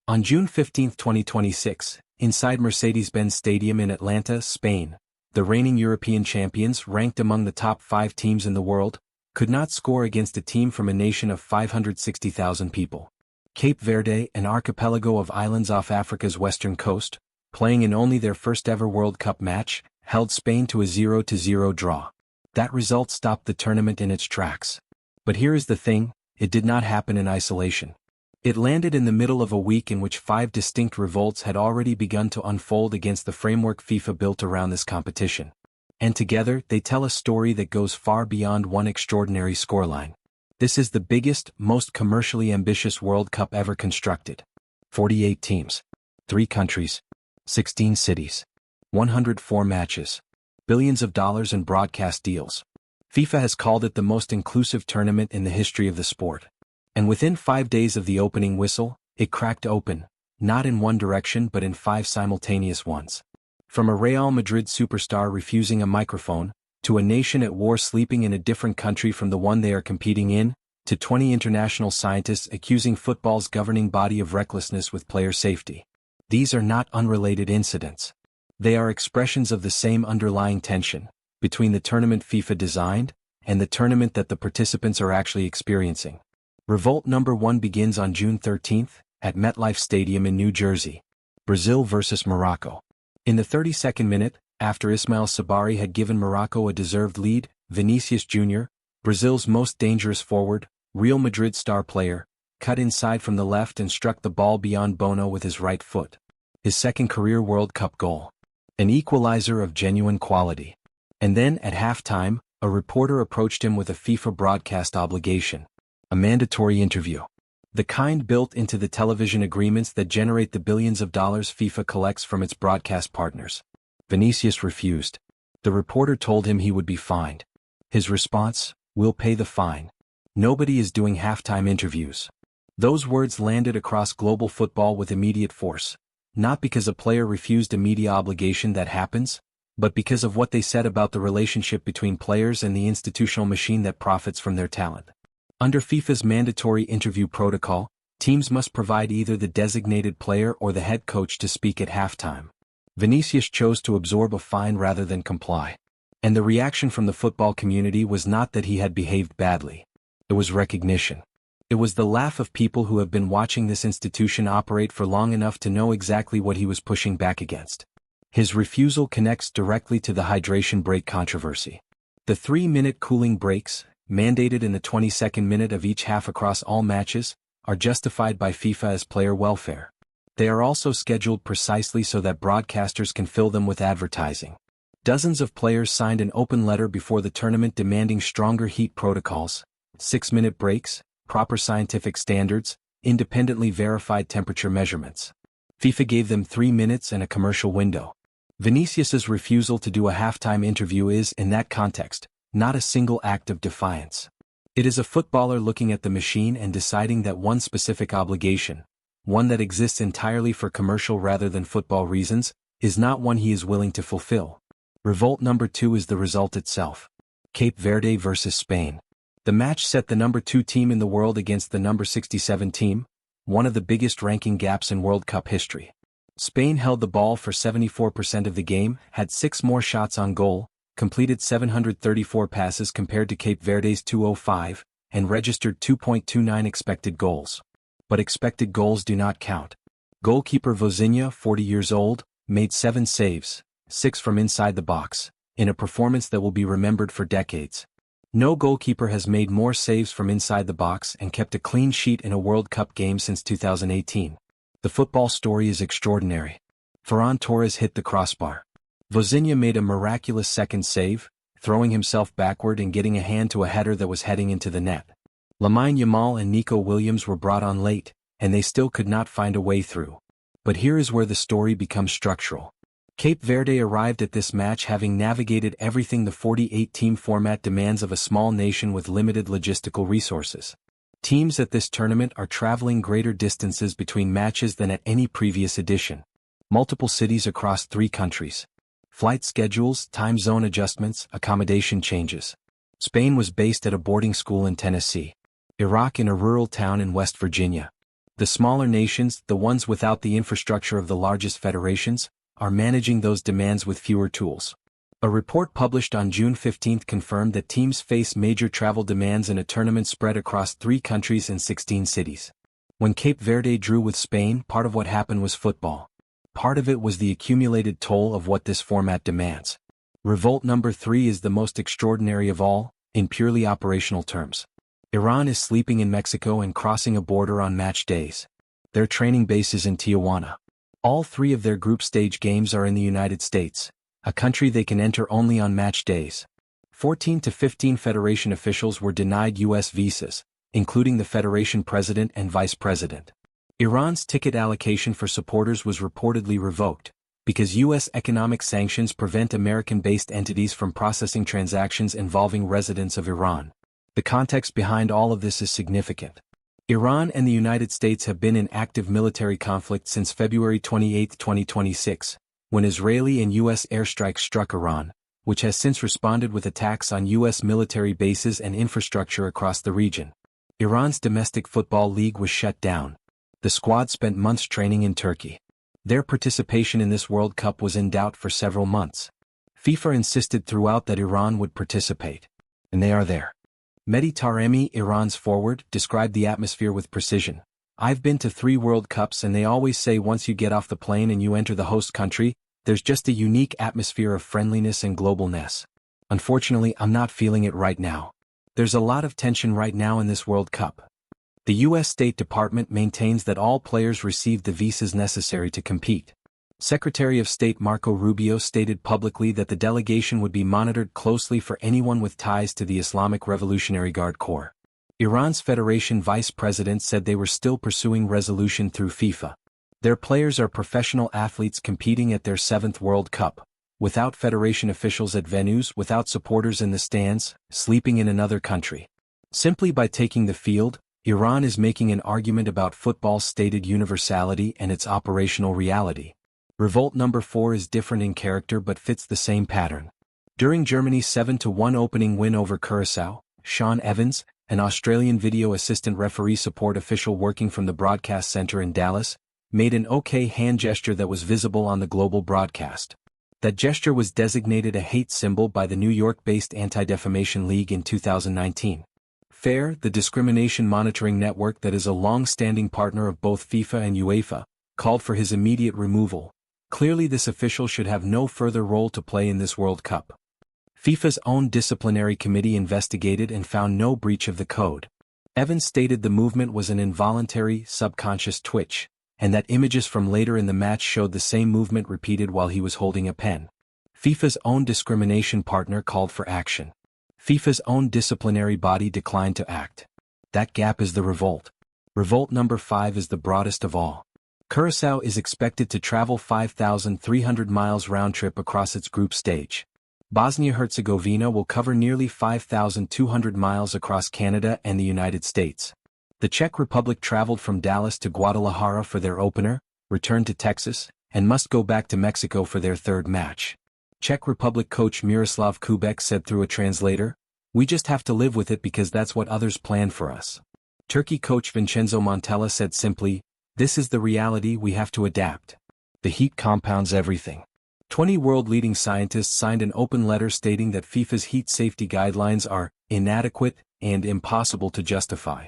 On June 15, 2026, inside Mercedes-Benz Stadium in Atlanta, Spain, the reigning European champions, ranked among the top 5 teams in the world, could not score against a team from a nation of 560,000 people. Cape Verde, an archipelago of islands off Africa's western coast, playing in only their first-ever World Cup match, held Spain to a 0-0 draw. That result stopped the tournament in its tracks. But here is the thing, it did not happen in isolation. It landed in the middle of a week in which 5 distinct revolts had already begun to unfold against the framework FIFA built around this competition. And together, they tell a story that goes far beyond one extraordinary scoreline. This is the biggest, most commercially ambitious World Cup ever constructed. 48 teams, 3 countries, 16 cities, 104 matches, billions of dollars in broadcast deals. FIFA has called it the most inclusive tournament in the history of the sport. And within 5 days of the opening whistle, it cracked open, not in one direction but in 5 simultaneous ones. From a Real Madrid superstar refusing a microphone, to a nation at war sleeping in a different country from the one they are competing in, to 20 international scientists accusing football's governing body of recklessness with player safety. These are not unrelated incidents. They are expressions of the same underlying tension between the tournament FIFA designed and the tournament that the participants are actually experiencing. Revolt number 1 begins on June 13 at MetLife Stadium in New Jersey. Brazil versus Morocco. In the 32nd minute, after Ismail Sabari had given Morocco a deserved lead, Vinícius Jr, Brazil's most dangerous forward, Real Madrid star player, cut inside from the left and struck the ball beyond Bono with his right foot. His second career World Cup goal. An equalizer of genuine quality. And then, at halftime, a reporter approached him with a FIFA broadcast obligation. A mandatory interview. The kind built into the television agreements that generate the billions of dollars FIFA collects from its broadcast partners. Vinicius refused. The reporter told him he would be fined. His response, "We'll pay the fine. Nobody is doing halftime interviews." Those words landed across global football with immediate force, not because a player refused a media obligation that happens, but because of what they said about the relationship between players and the institutional machine that profits from their talent. Under FIFA's mandatory interview protocol, teams must provide either the designated player or the head coach to speak at halftime. Vinicius chose to absorb a fine rather than comply. And the reaction from the football community was not that he had behaved badly. It was recognition. It was the laugh of people who have been watching this institution operate for long enough to know exactly what he was pushing back against. His refusal connects directly to the hydration break controversy. The 3-minute cooling breaks, mandated in the 22nd minute of each half across all matches, are justified by FIFA as player welfare. They are also scheduled precisely so that broadcasters can fill them with advertising. Dozens of players signed an open letter before the tournament demanding stronger heat protocols, 6-minute breaks, proper scientific standards, independently verified temperature measurements. FIFA gave them 3 minutes and a commercial window. Vinicius's refusal to do a halftime interview is, in that context, not a single act of defiance. It is a footballer looking at the machine and deciding that one specific obligation, one that exists entirely for commercial rather than football reasons, is not one he is willing to fulfill. Revolt number 2 is the result itself. Cape Verde versus Spain. The match set the number 2 team in the world against the number 67 team, one of the biggest ranking gaps in World Cup history. Spain held the ball for 74% of the game, had 6 more shots on goal, completed 734 passes compared to Cape Verde's 205, and registered 2.29 expected goals. But expected goals do not count. Goalkeeper Vinícius, 40 years old, made 7 saves, 6 from inside the box, in a performance that will be remembered for decades. No goalkeeper has made more saves from inside the box and kept a clean sheet in a World Cup game since 2018. The football story is extraordinary. Ferran Torres hit the crossbar. Vinícius made a miraculous second save, throwing himself backward and getting a hand to a header that was heading into the net. Lamine Yamal and Nico Williams were brought on late, and they still could not find a way through. But here is where the story becomes structural. Cape Verde arrived at this match having navigated everything the 48-team format demands of a small nation with limited logistical resources. Teams at this tournament are traveling greater distances between matches than at any previous edition. Multiple cities across 3 countries. Flight schedules, time zone adjustments, accommodation changes. Spain was based at a boarding school in Tennessee. Iraq in a rural town in West Virginia. The smaller nations, the ones without the infrastructure of the largest federations, are managing those demands with fewer tools. A report published on June 15 confirmed that teams face major travel demands in a tournament spread across 3 countries and 16 cities. When Cape Verde drew with Spain, part of what happened was football. Part of it was the accumulated toll of what this format demands. Revolt number 3 is the most extraordinary of all, in purely operational terms. Iran is sleeping in Mexico and crossing a border on match days. Their training base is in Tijuana. All 3 of their group stage games are in the United States, a country they can enter only on match days. 14 to 15 federation officials were denied U.S. visas, including the federation president and vice president. Iran's ticket allocation for supporters was reportedly revoked, because U.S. economic sanctions prevent American-based entities from processing transactions involving residents of Iran. The context behind all of this is significant. Iran and the United States have been in active military conflict since February 28, 2026, when Israeli and U.S. airstrikes struck Iran, which has since responded with attacks on U.S. military bases and infrastructure across the region. Iran's domestic football league was shut down. The squad spent months training in Turkey. Their participation in this World Cup was in doubt for several months. FIFA insisted throughout that Iran would participate. And they are there. Mehdi Taremi, Iran's forward, described the atmosphere with precision. "I've been to 3 World Cups and they always say once you get off the plane and you enter the host country, there's just a unique atmosphere of friendliness and globalness. Unfortunately, I'm not feeling it right now. There's a lot of tension right now in this World Cup." The U.S. State Department maintains that all players received the visas necessary to compete. Secretary of State Marco Rubio stated publicly that the delegation would be monitored closely for anyone with ties to the Islamic Revolutionary Guard Corps. Iran's Federation Vice President said they were still pursuing resolution through FIFA. Their players are professional athletes competing at their 7th World Cup, without federation officials at venues, without supporters in the stands, sleeping in another country. Simply by taking the field, Iran is making an argument about football's stated universality and its operational reality. Revolt number 4 is different in character but fits the same pattern. During Germany's 7-1 opening win over Curaçao, Sean Evans, an Australian video assistant referee support official working from the broadcast center in Dallas, made an OK hand gesture that was visible on the global broadcast. That gesture was designated a hate symbol by the New York-based Anti-Defamation League in 2019. FAIR, the discrimination monitoring network that is a long-standing partner of both FIFA and UEFA, called for his immediate removal. Clearly this official should have no further role to play in this World Cup. FIFA's own disciplinary committee investigated and found no breach of the code. Evans stated the movement was an involuntary, subconscious twitch, and that images from later in the match showed the same movement repeated while he was holding a pen. FIFA's own discrimination partner called for action. FIFA's own disciplinary body declined to act. That gap is the revolt. Revolt number 5 is the broadest of all. Curaçao is expected to travel 5,300 miles round-trip across its group stage. Bosnia-Herzegovina will cover nearly 5,200 miles across Canada and the United States. The Czech Republic traveled from Dallas to Guadalajara for their opener, returned to Texas, and must go back to Mexico for their 3rd match. Czech Republic coach Miroslav Kubek said through a translator, "We just have to live with it because that's what others planned for us." Turkey coach Vincenzo Montella said simply, "This is the reality, we have to adapt." The heat compounds everything. 20 world-leading scientists signed an open letter stating that FIFA's heat safety guidelines are inadequate and impossible to justify.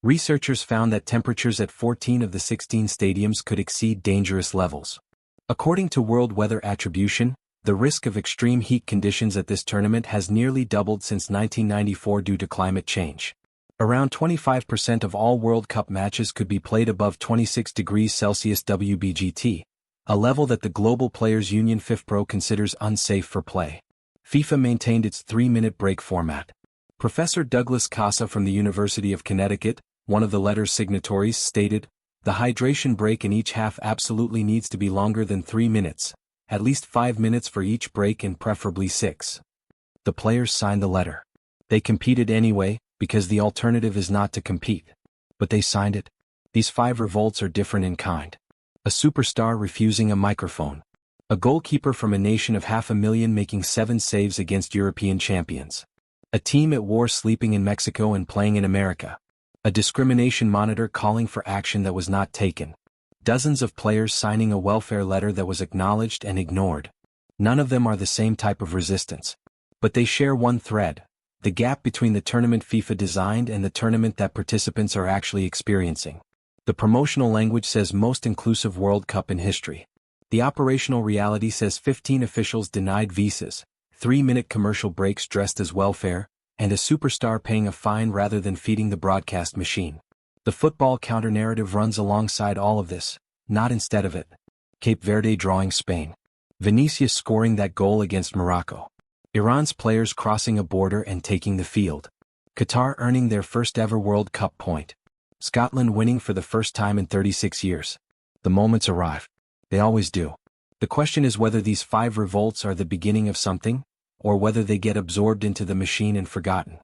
Researchers found that temperatures at 14 of the 16 stadiums could exceed dangerous levels. According to World Weather Attribution, the risk of extreme heat conditions at this tournament has nearly doubled since 1994 due to climate change. Around 25% of all World Cup matches could be played above 26 degrees Celsius WBGT, a level that the Global Players Union FIFPro considers unsafe for play. FIFA maintained its 3-minute break format. Professor Douglas Casa from the University of Connecticut, one of the letter's signatories, stated, "The hydration break in each half absolutely needs to be longer than 3 minutes, at least 5 minutes for each break and preferably 6. The players signed the letter. They competed anyway, because the alternative is not to compete. But they signed it. These 5 revolts are different in kind. A superstar refusing a microphone. A goalkeeper from a nation of 500,000 making 7 saves against European champions. A team at war sleeping in Mexico and playing in America. A discrimination monitor calling for action that was not taken. Dozens of players signing a welfare letter that was acknowledged and ignored. None of them are the same type of resistance. But they share one thread: the gap between the tournament FIFA designed and the tournament that participants are actually experiencing. The promotional language says most inclusive World Cup in history. The operational reality says 15 officials denied visas, 3-minute commercial breaks dressed as welfare, and a superstar paying a fine rather than feeding the broadcast machine. The football counter-narrative runs alongside all of this, not instead of it. Cape Verde drawing Spain. Vinicius scoring that goal against Morocco. Iran's players crossing a border and taking the field. Qatar earning their first ever World Cup point. Scotland winning for the first time in 36 years. The moments arrive. They always do. The question is whether these 5 revolts are the beginning of something, or whether they get absorbed into the machine and forgotten.